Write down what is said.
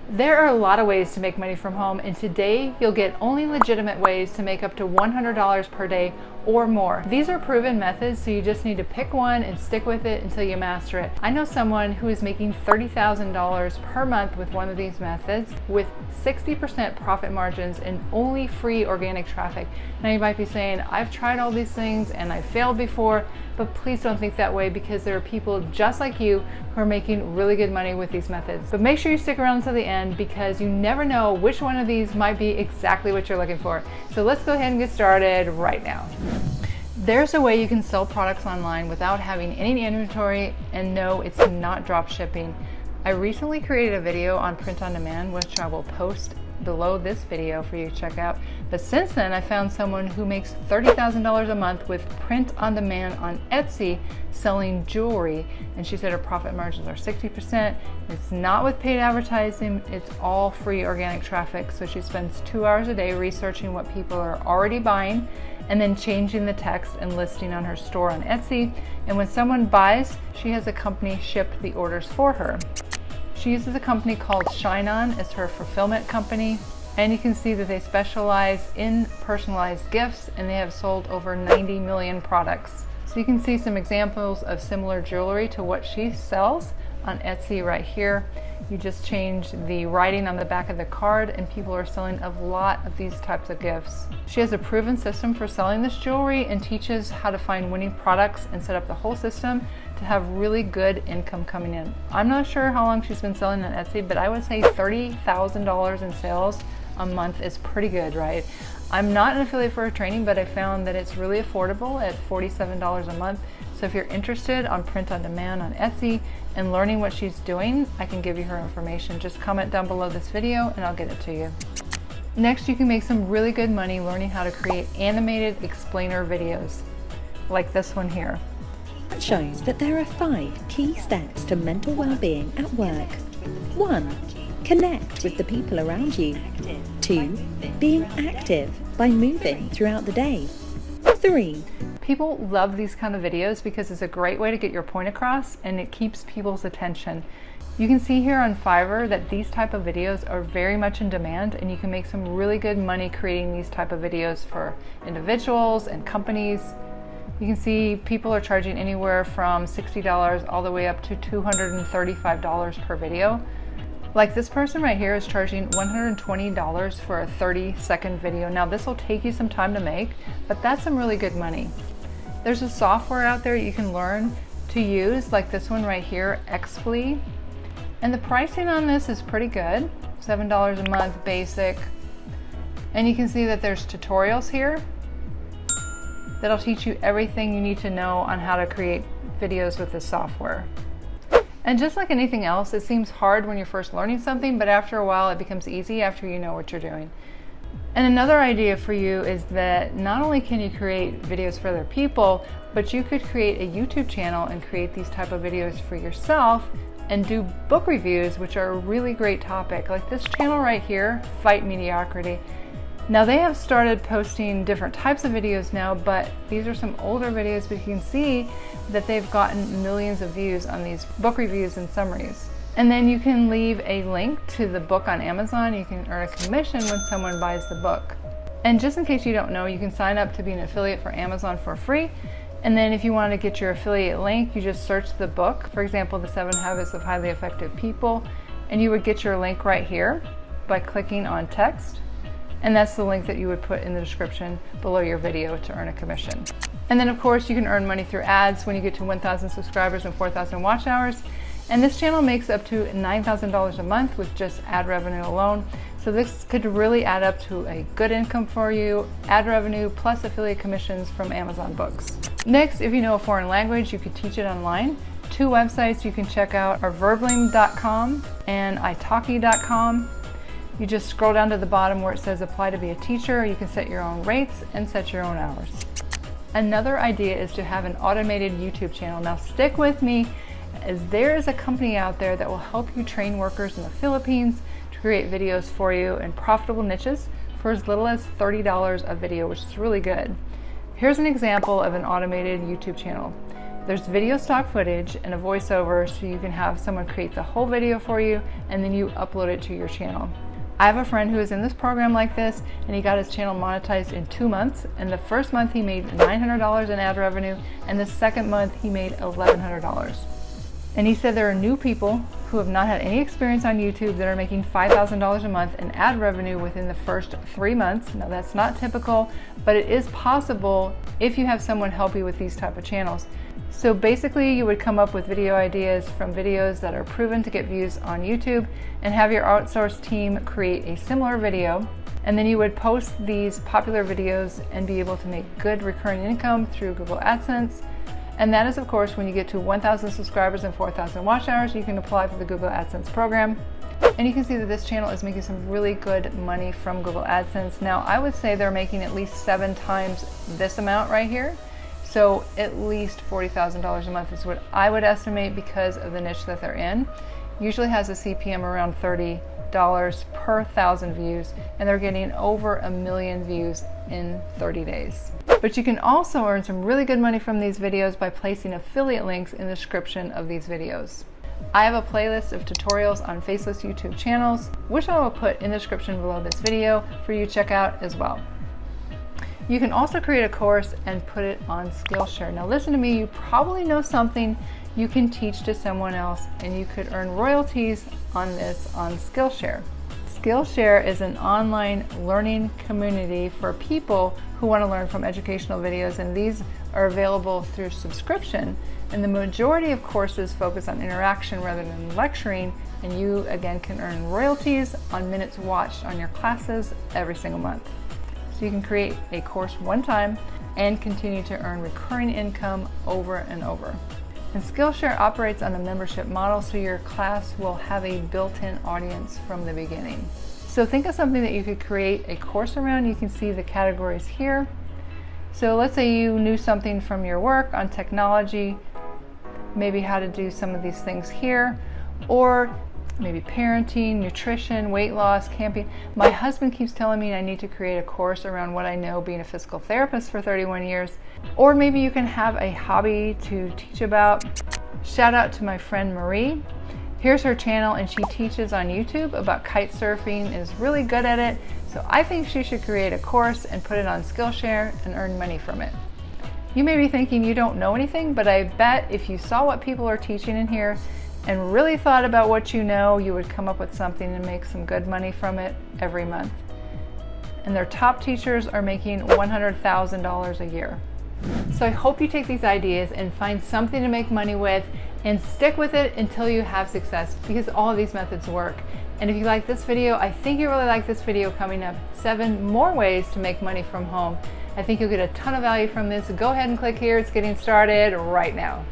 There are a lot of ways to make money from home, and today you'll get only legitimate ways to make up to $100 per day or more. These are proven methods, so you just need to pick one and stick with it until you master it. I know someone who is making $30,000 per month with one of these methods with 60% profit margins and only free organic traffic. Now you might be saying, I've tried all these things and I failed before, but please don't think that way, because there are people just like you who are making really good money with these methods. But make sure you stick around until the end, because you never know which one of these might be exactly what you're looking for. So let's go ahead and get started right now. There's a way you can sell products online without having any inventory, and no, it's not drop shipping. I recently created a video on print on demand, which I will post below this video for you to check out. But since then, I found someone who makes $30,000 a month with print on demand on Etsy selling jewelry, and she said her profit margins are 60%. It's not with paid advertising, it's all free organic traffic. So she spends 2 hours a day researching what people are already buying and then changing the text and listing on her store on Etsy. And when someone buys, she has a company ship the orders for her. She uses a company called Shoutout as her fulfillment company, and you can see that they specialize in personalized gifts, and they have sold over 90 million products. So you can see some examples of similar jewelry to what she sells on Etsy right here. You just change the writing on the back of the card, and people are selling a lot of these types of gifts. She has a proven system for selling this jewelry and teaches how to find winning products and set up the whole system to have really good income coming in. I'm not sure how long she's been selling on Etsy, but I would say $30,000 in sales a month is pretty good, right? I'm not an affiliate for her training, but I found that it's really affordable at $47 a month. So if you're interested on print on demand on Etsy and learning what she's doing, I can give you her information. Just comment down below this video and I'll get it to you. Next, you can make some really good money learning how to create animated explainer videos, like this one here. That shows that there are 5 key steps to mental well-being at work. 1. Connect with the people around you. 2. Being active by moving throughout the day. 3. People love these kind of videos because it's a great way to get your point across, and it keeps people's attention. You can see here on Fiverr that these type of videos are very much in demand, and you can make some really good money creating these type of videos for individuals and companies. You can see people are charging anywhere from $60 all the way up to $235 per video. Like this person right here is charging $120 for a 30-second video. Now this will take you some time to make, but that's some really good money. There's a software out there you can learn to use, like this one right here, Xply. And the pricing on this is pretty good, $7 a month, basic. And you can see that there's tutorials here that'll teach you everything you need to know on how to create videos with this software. And just like anything else, it seems hard when you're first learning something, but after a while it becomes easy after you know what you're doing. And another idea for you is that not only can you create videos for other people, but you could create a YouTube channel and create these type of videos for yourself and do book reviews, which are a really great topic. Like this channel right here, Fight Mediocrity. Now they have started posting different types of videos now, but these are some older videos, but you can see that they've gotten millions of views on these book reviews and summaries. And then you can leave a link to the book on Amazon. You can earn a commission when someone buys the book. And just in case you don't know, you can sign up to be an affiliate for Amazon for free. And then if you want to get your affiliate link, you just search the book, for example, The 7 Habits of Highly Effective People, and you would get your link right here by clicking on text. And that's the link that you would put in the description below your video to earn a commission. And then of course you can earn money through ads when you get to 1,000 subscribers and 4,000 watch hours. And this channel makes up to $9,000 a month with just ad revenue alone. So this could really add up to a good income for you, ad revenue plus affiliate commissions from Amazon books. Next, if you know a foreign language, you could teach it online. 2 websites you can check out are verbling.com and italki.com. You just scroll down to the bottom where it says apply to be a teacher. You can set your own rates and set your own hours. Another idea is to have an automated YouTube channel. Now stick with me, as there is a company out there that will help you train workers in the Philippines to create videos for you in profitable niches for as little as $30 a video, which is really good. Here's an example of an automated YouTube channel. There's video stock footage and a voiceover, so you can have someone create the whole video for you and then you upload it to your channel. I have a friend who is in this program like this, and he got his channel monetized in 2 months. And the first month he made $900 in ad revenue, and the second month he made $1,100. And he said there are new people who have not had any experience on YouTube that are making $5,000 a month in ad revenue within the first 3 months. Now that's not typical, but it is possible if you have someone help you with these type of channels. So basically you would come up with video ideas from videos that are proven to get views on YouTube and have your outsourced team create a similar video. And then you would post these popular videos and be able to make good recurring income through Google AdSense. And that is, of course, when you get to 1,000 subscribers and 4,000 watch hours, you can apply for the Google AdSense program. And you can see that this channel is making some really good money from Google AdSense. Now, I would say they're making at least 7 times this amount right here. So at least $40,000 a month is what I would estimate because of the niche that they're in. Usually has a CPM around $30 per 1,000 views, and they're getting over 1 million views in 30 days. But you can also earn some really good money from these videos by placing affiliate links in the description of these videos. I have a playlist of tutorials on faceless YouTube channels, which I will put in the description below this video for you to check out as well. You can also create a course and put it on Skillshare. Now listen to me, you probably know something you can teach to someone else, and you could earn royalties on this on Skillshare. Skillshare is an online learning community for people who want to learn from educational videos, and these are available through subscription. And the majority of courses focus on interaction rather than lecturing, and you again can earn royalties on minutes watched on your classes every single month. So you can create a course one time and continue to earn recurring income over and over. And Skillshare operates on a membership model, so your class will have a built-in audience from the beginning. So think of something that you could create a course around. You can see the categories here. So let's say you knew something from your work on technology, maybe how to do some of these things here, or maybe parenting, nutrition, weight loss, camping. My husband keeps telling me I need to create a course around what I know being a physical therapist for 31 years. Or maybe you can have a hobby to teach about. Shout out to my friend Marie. Here's her channel, and she teaches on YouTube about kite surfing, is really good at it. So I think she should create a course and put it on Skillshare and earn money from it. You may be thinking you don't know anything, but I bet if you saw what people are teaching in here and really thought about what you know, you would come up with something and make some good money from it every month. And their top teachers are making $100,000 a year. So I hope you take these ideas and find something to make money with and stick with it until you have success, because all of these methods work. And if you like this video, I think you really like this video coming up, 7 more ways to make money from home. I think you'll get a ton of value from this. Go ahead and click here. It's getting started right now.